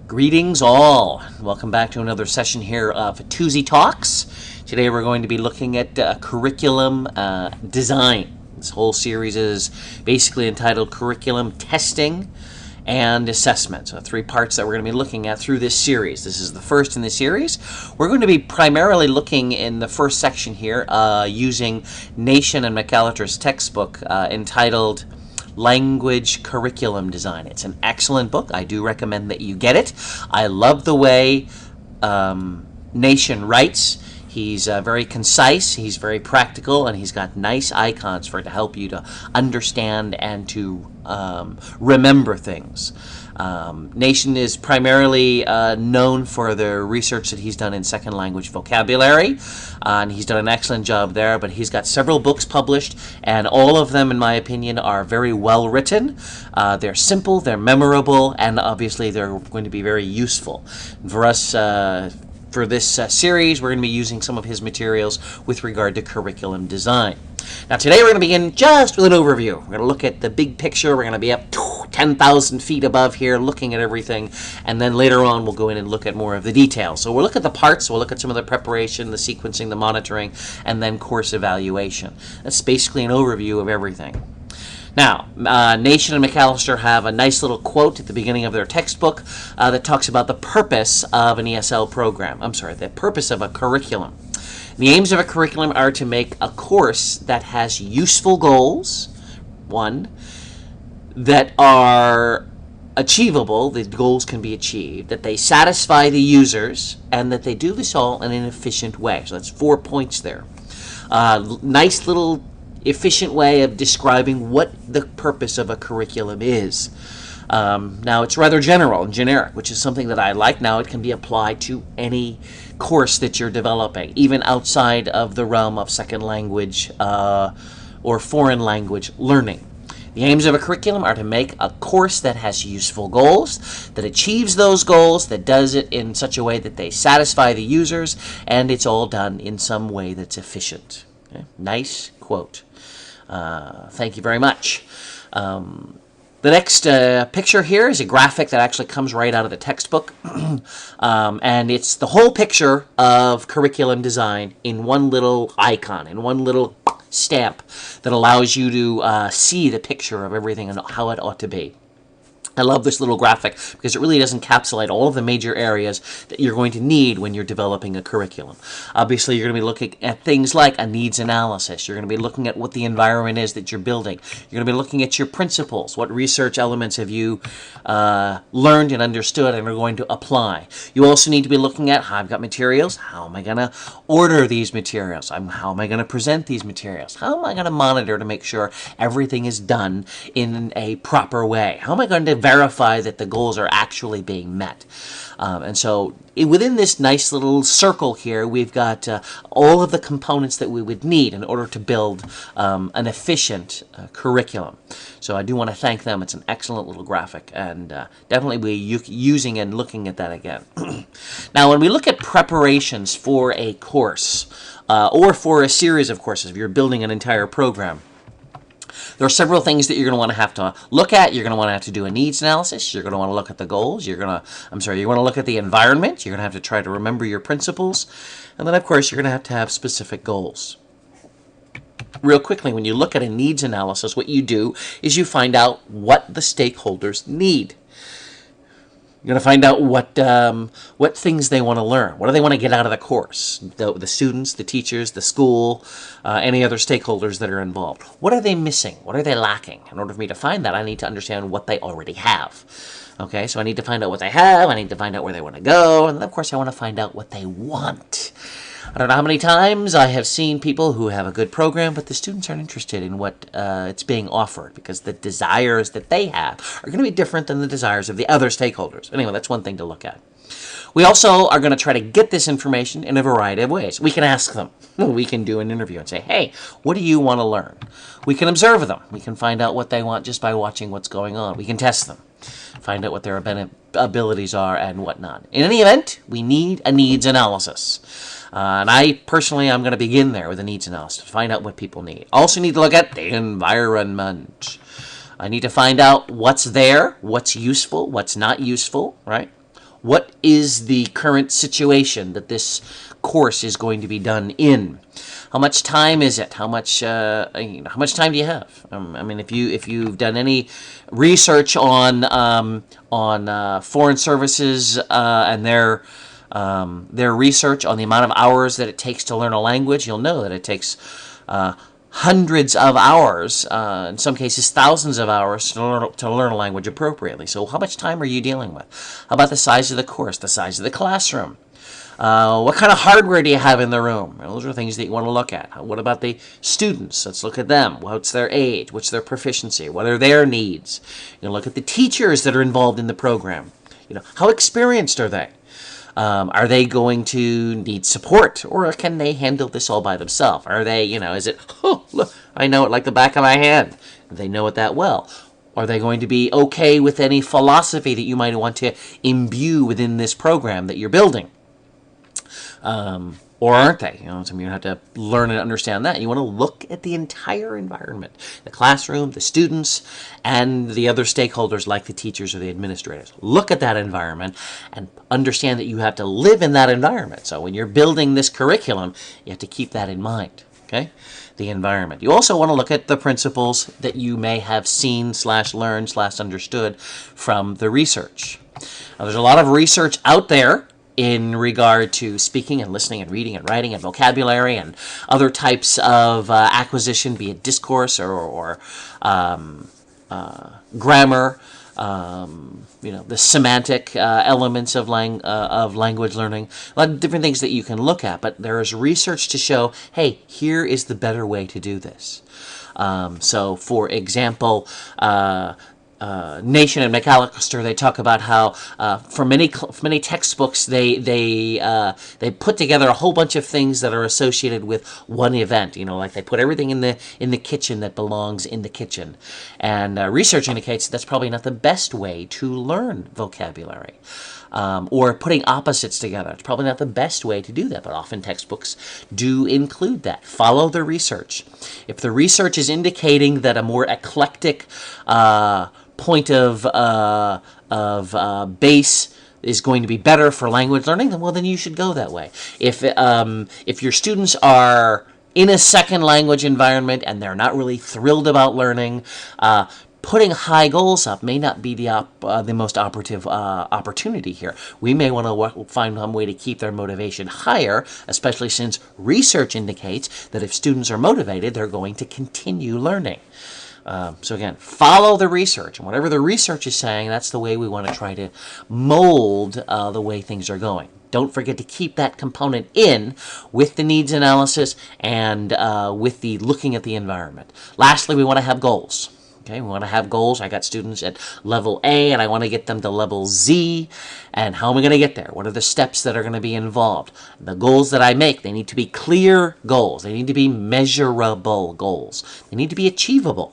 Greetings all. Welcome back to another session here of Tuesday Talks. Today we're going to be looking at curriculum design. This whole series is basically entitled Curriculum Testing and Assessment. So 3 parts that we're going to be looking at through this series. This is the first in the series. We're going to be primarily looking in the first section here using Nation and McAllister's textbook entitled Language Curriculum Design. It's an excellent book. I do recommend that you get it. I love the way Nation writes. He's very concise, he's very practical, and he's got nice icons for it to help you to understand and to remember things. Nation is primarily known for the research that he's done in second language vocabulary, and he's done an excellent job there, but he's got several books published, and all of them, in my opinion, are very well written. They're simple, they're memorable, and obviously they're going to be very useful. For us, for this series, we're going to be using some of his materials with regard to curriculum design. Now today we're going to begin just with an overview. We're going to look at the big picture. We're going to be up 10,000 feet above here looking at everything, and then later on we'll go in and look at more of the details. So we'll look at the parts, we'll look at some of the preparation, the sequencing, the monitoring, and then course evaluation. That's basically an overview of everything. Now, Nation and McAllister have a nice little quote at the beginning of their textbook that talks about the purpose of an ESL program. The purpose of a curriculum. The aims of a curriculum are to make a course that has useful goals, one, that are achievable, the goals can be achieved, that they satisfy the users, and that they do this all in an efficient way. So that's 4 points there. Nice little efficient way of describing what the purpose of a curriculum is. Now, it's rather general and generic, which is something that I like. Now, it can be applied to any course that you're developing, even outside of the realm of second language or foreign language learning. The aims of a curriculum are to make a course that has useful goals, that achieves those goals, that does it in such a way that they satisfy the users, and it's all done in some way that's efficient. Okay? Nice quote. Thank you very much. The next picture here is a graphic that actually comes right out of the textbook. And it's the whole picture of curriculum design in one little icon, in one little stamp that allows you to see the picture of everything and how it ought to be. I love this little graphic because it really does encapsulate all of the major areas that you're going to need when you're developing a curriculum. Obviously, you're going to be looking at things like a needs analysis. You're going to be looking at what the environment is that you're building. You're going to be looking at your principles. What research elements have you learned and understood and are going to apply? You also need to be looking at how I've got materials. How am I going to order these materials? How am I going to present these materials? How am I going to monitor to make sure everything is done in a proper way? How am I going to verify that the goals are actually being met? And so within this nice little circle here, we've got all of the components that we would need in order to build an efficient curriculum. So I do want to thank them. It's an excellent little graphic, and definitely we're using and looking at that again. Now, when we look at preparations for a course or for a series of courses, if you're building an entire program, there are several things that you're going to want to have to look at. You're going to want to have to do a needs analysis. You're going to want to look at the goals. You want to look at the environment. You're going to have to try to remember your principles. And then, of course, you're going to have specific goals. Real quickly, when you look at a needs analysis, what you do is you find out what the stakeholders need. You're going to find out what things they want to learn. What do they want to get out of the course? The students, the teachers, the school, any other stakeholders that are involved. What are they missing? What are they lacking? In order for me to find that, I need to understand what they already have. Okay, so I need to find out what they have. I need to find out where they want to go. And then, of course, I want to find out what they want. I don't know how many times I have seen people who have a good program, but the students aren't interested in what it's being offered because the desires that they have are going to be different than the desires of the other stakeholders. Anyway, that's one thing to look at. We also are going to try to get this information in a variety of ways. We can ask them. We can do an interview and say, hey, what do you want to learn? We can observe them. We can find out what they want just by watching what's going on. We can test them, find out what their abilities are and whatnot. In any event, we need a needs analysis. And I personally, I'm going to begin there with a needs analysis to find out what people need. Also need to look at the environment. I need to find out what's there, what's useful, what's not useful, right? What is the current situation that this course is going to be done in? How much time is it? How much how much time do you have? I mean, if you've done any research on foreign services and their research on the amount of hours that it takes to learn a language, you'll know that it takes hundreds of hours, in some cases thousands of hours, to learn a language appropriately. So how much time are you dealing with? How about the size of the course, the size of the classroom? What kind of hardware do you have in the room? Those are things that you want to look at. What about the students? Let's look at them. What's their age? What's their proficiency? What are their needs? Look at the teachers that are involved in the program. How experienced are they? Are they going to need support, or can they handle this all by themselves? Are they, is it, oh, look, I know it like the back of my hand. They know it that well. Are they going to be okay with any philosophy that you might want to imbue within this program that you're building? Or aren't they? So you have to learn and understand that. You want to look at the entire environment, the classroom, the students, and the other stakeholders like the teachers or the administrators. Look at that environment and understand that you have to live in that environment. So when you're building this curriculum, you have to keep that in mind, okay? The environment. You also want to look at the principles that you may have seen / learned / understood from the research. Now, there's a lot of research out there in regard to speaking and listening and reading and writing and vocabulary and other types of acquisition, be it discourse or grammar, the semantic elements of language learning, a lot of different things that you can look at. But there is research to show, hey, here is the better way to do this. So, for example, Nation and McAllister, they talk about how for many textbooks they put together a whole bunch of things that are associated with one event. Like they put everything in the kitchen that belongs in the kitchen, and research indicates that's probably not the best way to learn vocabulary. Or putting opposites together. It's probably not the best way to do that, but often textbooks do include that. Follow the research. If the research is indicating that a more eclectic point of base is going to be better for language learning, then you should go that way. If your students are in a second language environment and they're not really thrilled about learning, putting high goals up may not be the most operative opportunity here. We may want to find some way to keep their motivation higher, especially since research indicates that if students are motivated, they're going to continue learning. So again, follow the research, and whatever the research is saying, that's the way we want to try to mold the way things are going. Don't forget to keep that component in with the needs analysis and with the looking at the environment. Lastly, we want to have goals. Okay, we want to have goals. I got students at level A, and I want to get them to level Z. And how am I going to get there? What are the steps that are going to be involved? The goals that I make, they need to be clear goals. They need to be measurable goals. They need to be achievable.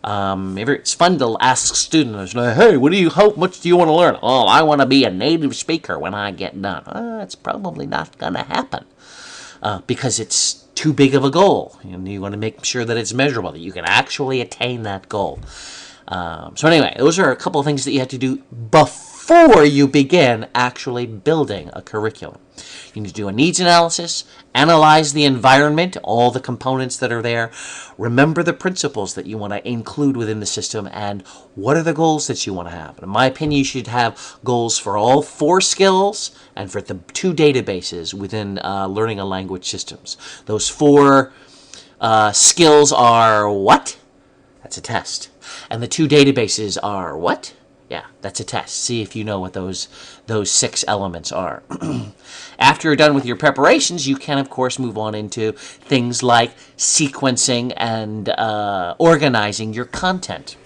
It's fun to ask students, hey, how much do you want to learn? Oh, I want to be a native speaker when I get done. It's probably not going to happen because it's too big of a goal. You want to make sure that it's measurable, that you can actually attain that goal. So anyway, those are a couple of things that you have to do before you begin actually building a curriculum. You need to do a needs analysis, analyze the environment, all the components that are there, remember the principles that you want to include within the system, and what are the goals that you want to have. In my opinion, you should have goals for all 4 skills and for the 2 databases within learning a language systems. Those 4 skills are what? That's a test. And the 2 databases are what? Yeah, that's a test. See if you know what those 6 elements are. After you're done with your preparations, you can, of course, move on into things like sequencing and organizing your content.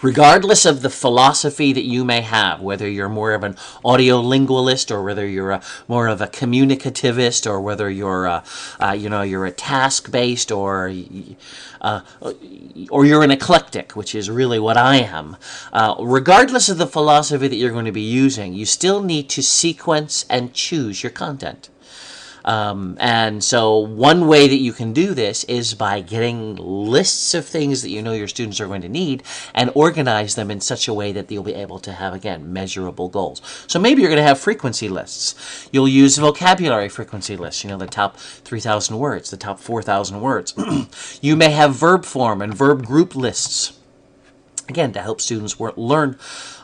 Regardless of the philosophy that you may have, whether you're more of an audiolingualist or whether you're more of a communicativist or whether you're a task-based or you're an eclectic, which is really what I am. Regardless of the philosophy that you're going to be using, you still need to sequence and choose your content. And so one way that you can do this is by getting lists of things that you know your students are going to need and organize them in such a way that you'll be able to have, again, measurable goals. So maybe you're going to have frequency lists. You'll use vocabulary frequency lists, the top 3,000 words, the top 4,000 words. You may have verb form and verb group lists. Again, to help students learn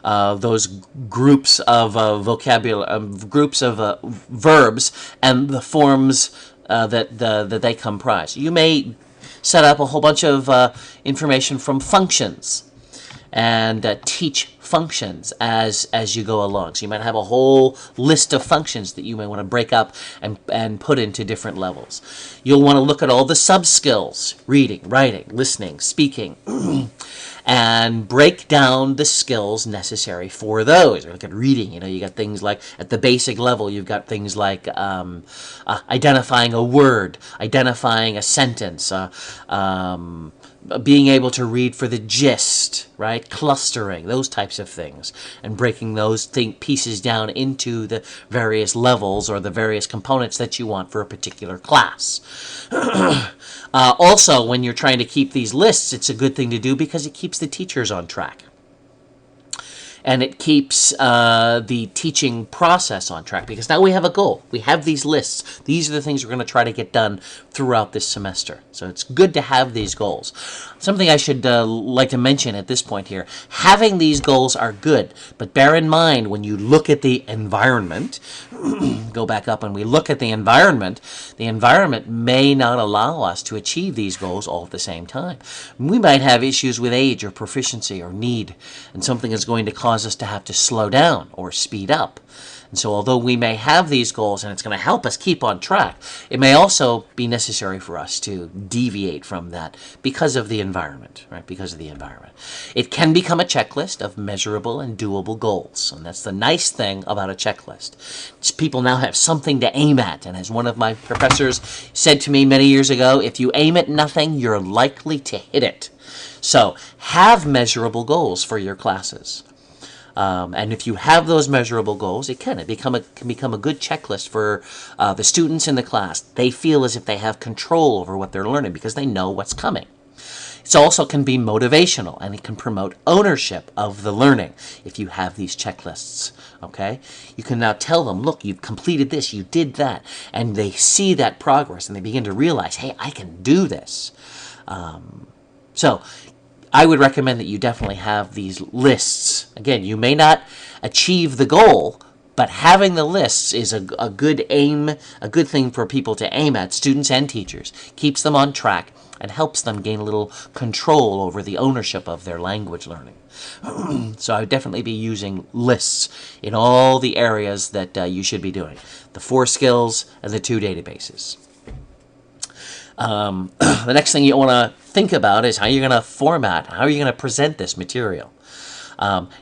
those groups of vocabulary, groups of verbs, and the forms that they comprise. You may set up a whole bunch of information from functions and teach functions as you go along. So you might have a whole list of functions that you may want to break up and put into different levels. You'll want to look at all the sub-skills: reading, writing, listening, speaking, and break down the skills necessary for those. Look at reading. You got things like, at the basic level, you've got things like identifying a word, identifying a sentence, being able to read for the gist, right? Clustering, those types of things, and breaking those pieces down into the various levels or the various components that you want for a particular class. Also, when you're trying to keep these lists, it's a good thing to do because it keeps the teachers on track. And it keeps the teaching process on track, because now we have a goal. We have these lists. These are the things we're going to try to get done throughout this semester. So it's good to have these goals. Something I should like to mention at this point here: having these goals are good, but bear in mind, when you look at the environment, go back up and we look at the environment may not allow us to achieve these goals all at the same time. We might have issues with age or proficiency or need, and something is going to cause us to have to slow down or speed up. And so although we may have these goals and it's going to help us keep on track, it may also be necessary for us to deviate from that because of the environment, right? Because of the environment. It can become a checklist of measurable and doable goals. And that's the nice thing about a checklist. People now have something to aim at. And as one of my professors said to me many years ago, if you aim at nothing, you're likely to hit it. So have measurable goals for your classes. And if you have those measurable goals, it can become a good checklist for the students in the class. They feel as if they have control over what they're learning because they know what's coming. It also can be motivational, and it can promote ownership of the learning if you have these checklists. Okay? You can now tell them, look, you've completed this, you did that, and they see that progress, and they begin to realize, hey, I can do this. So I would recommend that you definitely have these lists. Again, you may not achieve the goal, but having the lists is a good thing for people to aim at, students and teachers. Keeps them on track and helps them gain a little control over the ownership of their language learning. So I would definitely be using lists in all the areas that you should be doing. The 4 skills and the 2 databases. The next thing you want to think about is how you're going to format, how you're going to present this material.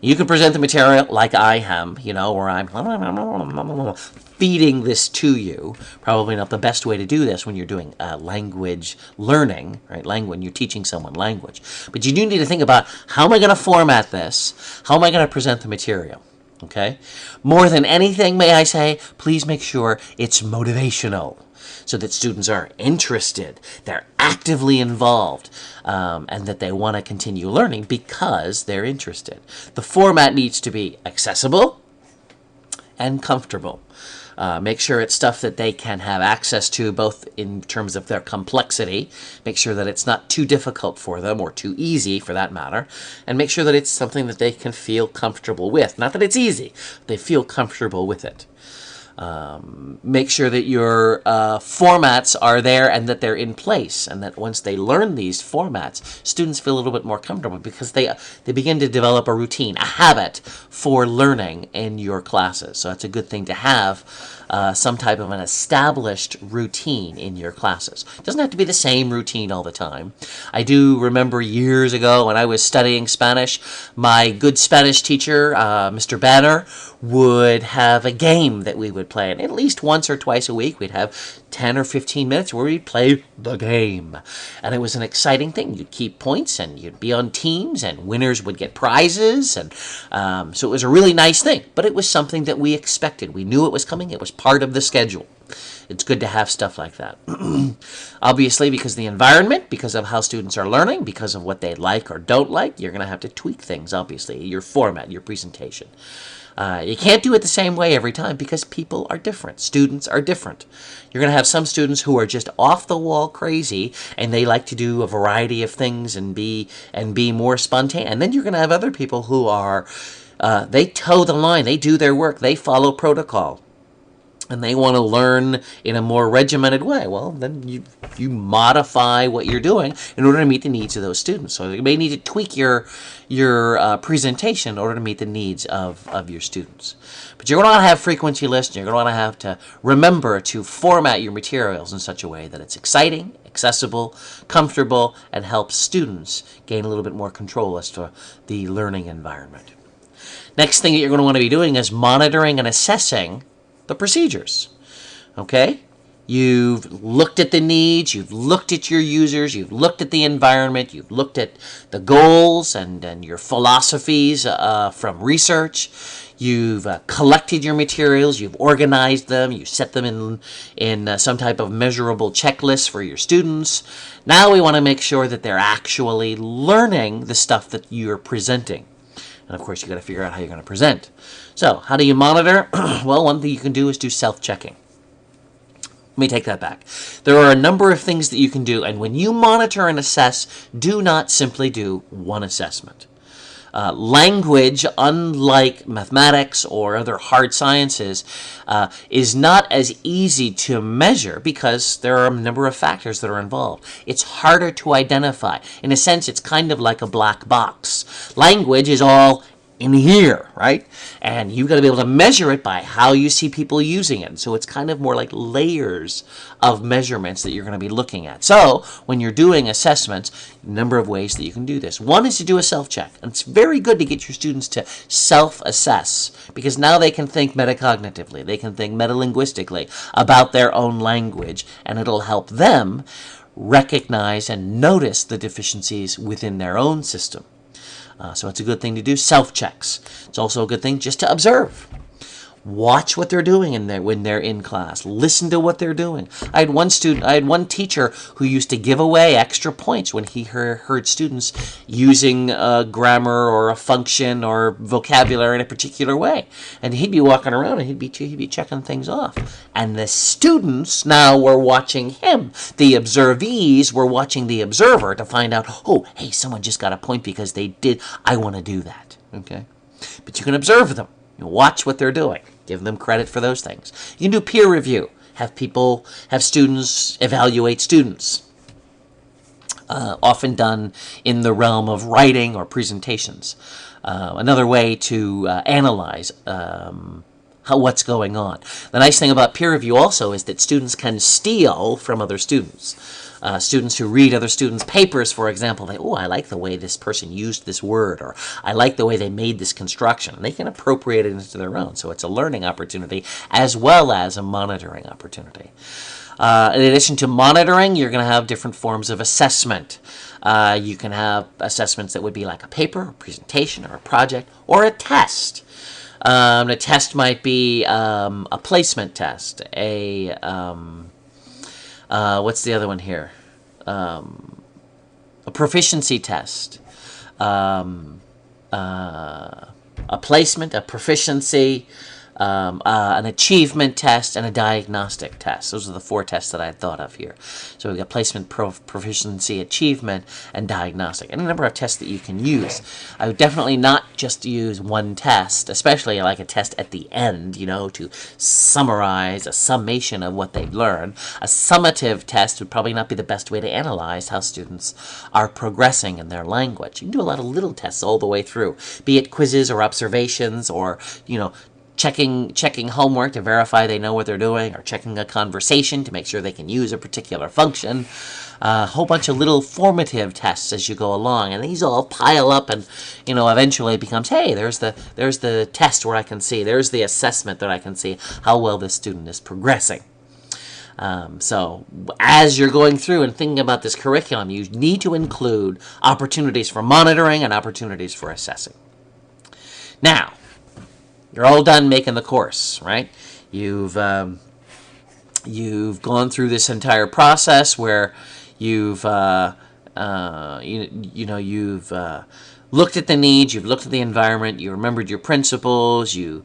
You can present the material like I am, where I'm feeding this to you. Probably not the best way to do this when you're doing language learning, right? When you're teaching someone language. But you do need to think about, how am I going to format this? How am I going to present the material? Okay? More than anything, may I say, please make sure it's motivational, so that students are interested, they're actively involved, and that they want to continue learning because they're interested. The format needs to be accessible and comfortable. Make sure it's stuff that they can have access to, both in terms of their complexity. Make sure that it's not too difficult for them, or too easy for that matter. And make sure that it's something that they can feel comfortable with. Not that it's easy, they feel comfortable with it. Make sure that your formats are there and that they're in place, and that once they learn these formats, students feel a little bit more comfortable because they begin to develop a routine, a habit for learning in your classes. So that's a good thing to have, some type of an established routine in your classes. It doesn't have to be the same routine all the time. I do remember years ago when I was studying Spanish, my good Spanish teacher, Mr. Banner, would have a game that we would play. And at least once or twice a week, we'd have 10 or 15 minutes where we'd play the game. And it was an exciting thing. You'd keep points, and you'd be on teams, and winners would get prizes. And so it was a really nice thing. But it was something that we expected. We knew it was coming. It was part of the schedule. It's good to have stuff like that. Obviously, because of the environment, because of how students are learning, because of what they like or don't like, you're going to have to tweak things, obviously, your format, your presentation. You can't do it the same way every time because people are different. Students are different. You're going to have some students who are just off the wall crazy and they like to do a variety of things and be more spontaneous. And then you're going to have other people who are, they toe the line. They do their work. They follow protocol. And they want to learn in a more regimented way. Well, then you modify what you're doing in order to meet the needs of those students. So you may need to tweak your presentation in order to meet the needs of your students. But you're going to want to have frequency lists. You're going to want to have to remember to format your materials in such a way that it's exciting, accessible, comfortable, and helps students gain a little bit more control as to the learning environment. Next thing that you're going to want to be doing is monitoring and assessing the procedures. Okay? You've looked at the needs, you've looked at your users, you've looked at the environment, you've looked at the goals and your philosophies from research. You've collected your materials, you've organized them, you set them in some type of measurable checklist for your students. Now we want to make sure that they're actually learning the stuff that you're presenting. And of course, you've got to figure out how you're going to present. So, how do you monitor? Well, one thing you can do is do self-checking. Let me take that back. There are a number of things that you can do, and when you monitor and assess, do not simply do one assessment. Language, unlike mathematics or other hard sciences, is not as easy to measure because there are a number of factors that are involved. It's harder to identify. In a sense, it's kind of like a black box. Language is all in here, right? And you've got to be able to measure it by how you see people using it. So it's kind of more like layers of measurements that you're going to be looking at. So when you're doing assessments, a number of ways that you can do this. One is to do a self-check. And it's very good to get your students to self-assess because now they can think metacognitively. They can think metalinguistically about their own language, and it'll help them recognize and notice the deficiencies within their own system. So it's a good thing to do self-checks. It's also a good thing just to observe. Watch what they're doing when they're in class. Listen to what they're doing. I had one teacher who used to give away extra points when he heard students using a grammar or a function or vocabulary in a particular way. And he'd be walking around and he'd be checking things off. And the students now were watching him. The observees were watching the observer to find out, oh, hey, someone just got a point because they did. I want to do that. Okay? But you can observe them. You watch what they're doing. Give them credit for those things. You can do peer review. Have students evaluate students. Often done in the realm of writing or presentations. Another way to analyze what's going on. The nice thing about peer review also is that students can steal from other students. Students who read other students' papers, for example, I like the way this person used this word, or I like the way they made this construction. And they can appropriate it into their own. So it's a learning opportunity as well as a monitoring opportunity. In addition to monitoring, you're going to have different forms of assessment. You can have assessments that would be like a paper, a presentation, or a project, or a test. A test might be a placement test, what's the other one here? A proficiency test, a placement, a proficiency, an achievement test, and a diagnostic test. Those are the 4 tests that I had thought of here. So we've got placement, proficiency, achievement, and diagnostic. And a number of tests that you can use. I would definitely not just use one test, especially like a test at the end, to summarize a summation of what they've learned. A summative test would probably not be the best way to analyze how students are progressing in their language. You can do a lot of little tests all the way through, be it quizzes or observations or, checking homework to verify they know what they're doing, or checking a conversation to make sure they can use a particular function. A whole bunch of little formative tests as you go along, and these all pile up, and eventually it becomes, hey, there's the test where I can see, there's the assessment that I can see how well this student is progressing. So as you're going through and thinking about this curriculum, you need to include opportunities for monitoring and opportunities for assessing. Now, you're all done making the course, right? You've You've gone through this entire process where you've you've looked at the needs, you've looked at the environment, you remembered your principles, you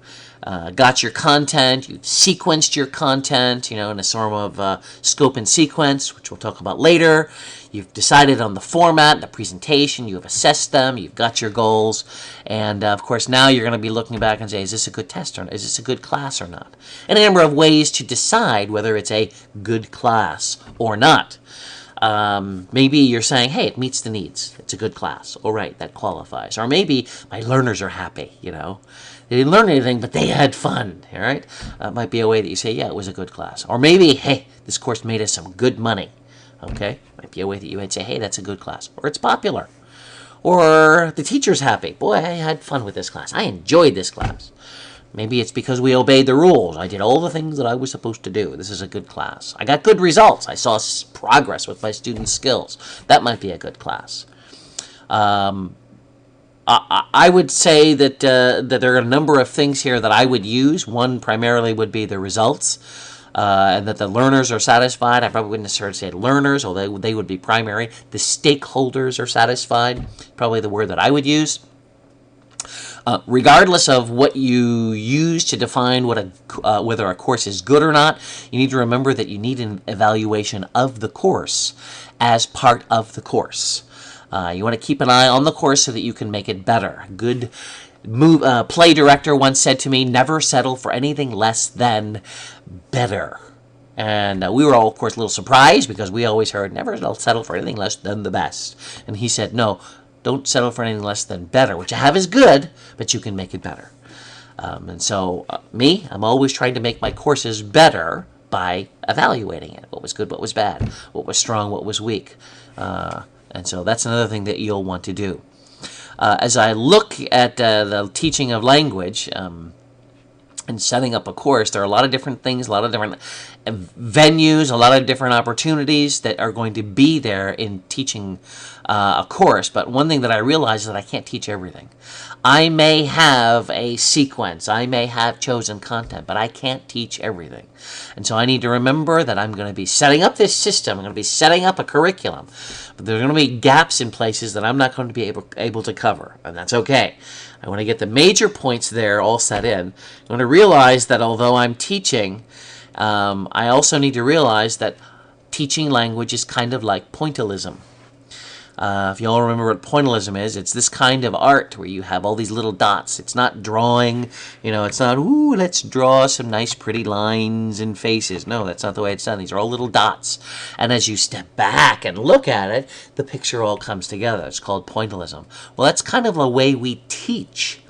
got your content, you sequenced your content, in a form of scope and sequence, which we'll talk about later. You've decided on the format, the presentation, you have assessed them, you've got your goals, and of course now you're going to be looking back and say, is this a good test or not? Is this a good class or not? And a number of ways to decide whether it's a good class or not. Maybe you're saying, hey, it meets the needs. It's a good class. All right, that qualifies. Or maybe my learners are happy, They didn't learn anything, but they had fun, all right? Might be a way that you say, yeah, it was a good class. Or maybe, hey, this course made us some good money, okay? Might be a way that you might say, hey, that's a good class. Or it's popular. Or the teacher's happy. Boy, I had fun with this class. I enjoyed this class. Maybe it's because we obeyed the rules. I did all the things that I was supposed to do. This is a good class. I got good results. I saw progress with my students' skills. That might be a good class. I would say that there are a number of things here that I would use. One primarily would be the results, and that the learners are satisfied. I probably wouldn't necessarily say learners, although they would be primary. The stakeholders are satisfied, probably the word that I would use. Regardless of what you use to define whether a course is good or not, you need to remember that you need an evaluation of the course as part of the course. You want to keep an eye on the course so that you can make it better. Good play director once said to me, never settle for anything less than better. And we were all, of course, a little surprised because we always heard, never settle for anything less than the best. And he said, no, don't settle for anything less than better. What you have is good, but you can make it better. And so, I'm always trying to make my courses better by evaluating it. What was good, what was bad, what was strong, what was weak. And so that's another thing that you'll want to do. As I look at the teaching of language and setting up a course, there are a lot of different things, a lot of different venues, a lot of different opportunities that are going to be there in teaching a course. But one thing that I realize is that I can't teach everything. I may have a sequence, I may have chosen content, but I can't teach everything. And so I need to remember that I'm going to be setting up this system, I'm going to be setting up a curriculum, but there are going to be gaps in places that I'm not going to be able to cover, and that's okay. I want to get the major points there all set in. I want to realize that although I'm teaching, I also need to realize that teaching language is kind of like pointillism. If you all remember what pointillism is, it's this kind of art where you have all these little dots. It's not drawing, it's not, ooh, let's draw some nice pretty lines and faces. No, that's not the way it's done. These are all little dots. And as you step back and look at it, the picture all comes together. It's called pointillism. Well, that's kind of the way we teach.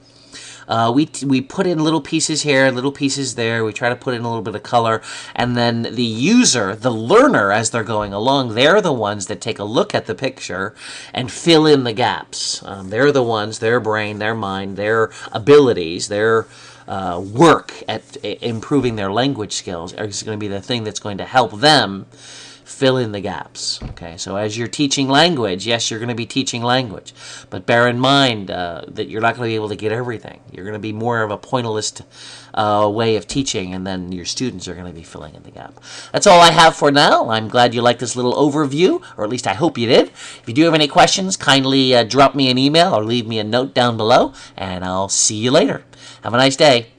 We put in little pieces here, little pieces there. We try to put in a little bit of color. And then the user, the learner, as they're going along, they're the ones that take a look at the picture and fill in the gaps. They're the ones, their brain, their mind, their abilities, their work at improving their language skills is going to be the thing that's going to help them fill in the gaps. Okay, so as you're teaching language, yes, you're going to be teaching language, but bear in mind that you're not going to be able to get everything. You're going to be more of a pointillist way of teaching, and then your students are going to be filling in the gap. That's all I have for now. I'm glad you liked this little overview, or at least I hope you did. If you do have any questions, kindly drop me an email or leave me a note down below, and I'll see you later. Have a nice day.